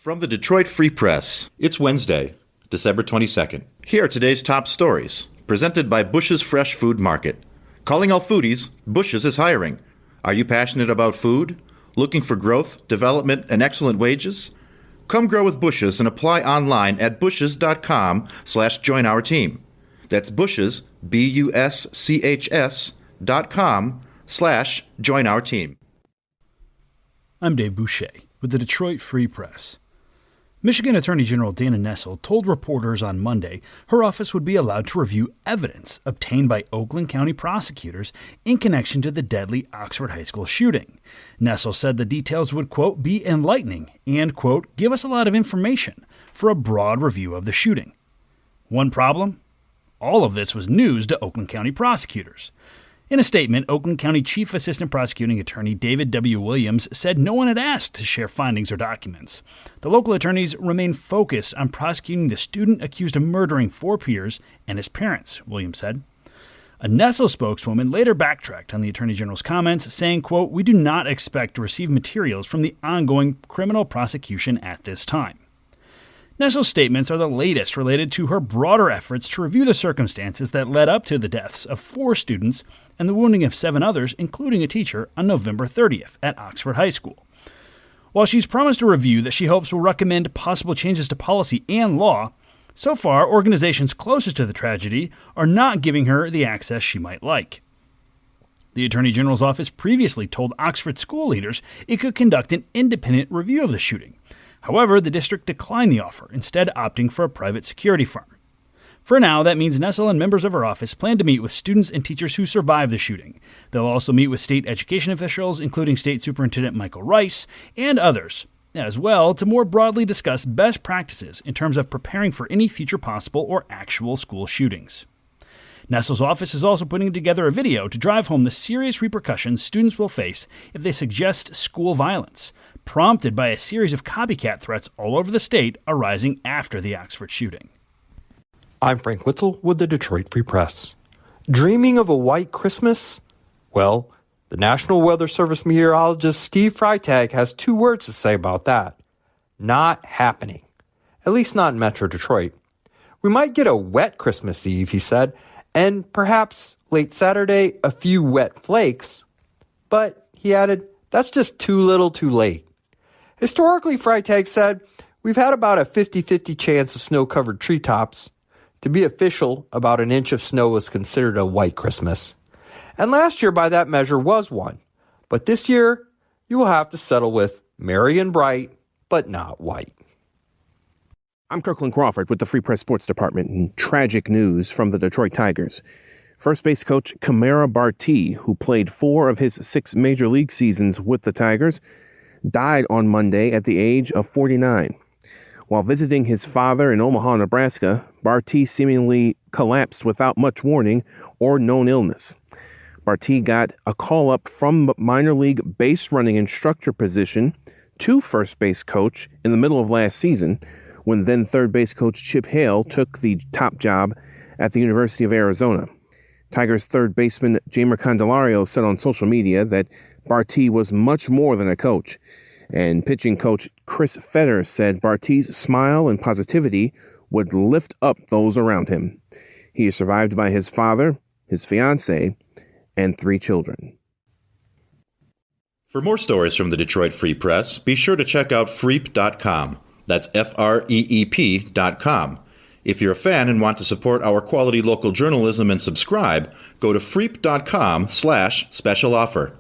From the Detroit Free Press, it's Wednesday, December 22nd. Here are today's top stories, presented by Bush's Fresh Food Market. Calling all foodies, Bush's is hiring. Are you passionate about food? Looking for growth, development, and excellent wages? Come grow with Bush's and apply online at bushes.com/join our team. That's Bush's, BUSCHS.com/join our team. I'm Dave Boucher with the Detroit Free Press. Michigan Attorney General Dana Nessel told reporters on Monday her office would be allowed to review evidence obtained by Oakland County prosecutors in connection to the deadly Oxford High School shooting. Nessel said the details would, quote, be enlightening and, quote, give us a lot of information for a broad review of the shooting. One problem? All of this was news to Oakland County prosecutors. In a statement, Oakland County Chief Assistant Prosecuting Attorney David W. Williams said no one had asked to share findings or documents. The local attorneys remain focused on prosecuting the student accused of murdering 4 peers and his parents, Williams said. A Nessel spokeswoman later backtracked on the Attorney General's comments, saying, quote, we do not expect to receive materials from the ongoing criminal prosecution at this time. Nessel's statements are the latest related to her broader efforts to review the circumstances that led up to the deaths of 4 students and the wounding of 7 others, including a teacher, on November 30th at Oxford High School. While she's promised a review that she hopes will recommend possible changes to policy and law, so far organizations closest to the tragedy are not giving her the access she might like. The Attorney General's office previously told Oxford school leaders it could conduct an independent review of the shooting. However, the district declined the offer, instead opting for a private security firm. For now, that means Nessel and members of her office plan to meet with students and teachers who survived the shooting. They'll also meet with state education officials, including State Superintendent Michael Rice, and others, as well to more broadly discuss best practices in terms of preparing for any future possible or actual school shootings. Nessel's office is also putting together a video to drive home the serious repercussions students will face if they suggest school violence, prompted by a series of copycat threats all over the state arising after the Oxford shooting. I'm Frank Witzel with the Detroit Free Press. Dreaming of a white Christmas? Well, the National Weather Service meteorologist Steve Freitag has 2 words to say about that. Not happening. At least not in Metro Detroit. We might get a wet Christmas Eve, he said, and perhaps late Saturday, a few wet flakes. But, he added, that's just too little too late. Historically, Freitag said, we've had about a 50-50 chance of snow-covered treetops. To be official, about an inch of snow was considered a white Christmas. And last year, by that measure, was one. But this year, you will have to settle with merry and bright, but not white. I'm Kirkland Crawford with the Free Press Sports Department, and tragic news from the Detroit Tigers. First base coach Kimera Bartee, who played 4 of his 6 major league seasons with the Tigers, died on Monday at the age of 49. While visiting his father in Omaha, Nebraska, Bartee seemingly collapsed without much warning or known illness. Bartee got a call-up from minor league base running instructor position to first base coach in the middle of last season, when then third base coach Chip Hale took the top job at the University of Arizona. Tigers third baseman Jeimer Candelario said on social media that Bartee was much more than a coach. And pitching coach Chris Fetter said Bartee's smile and positivity would lift up those around him. He is survived by his father, his fiancée, and 3 children. For more stories from the Detroit Free Press, be sure to check out freep.com. That's FREEP.com. If you're a fan and want to support our quality local journalism and subscribe, go to freep.com/special offer.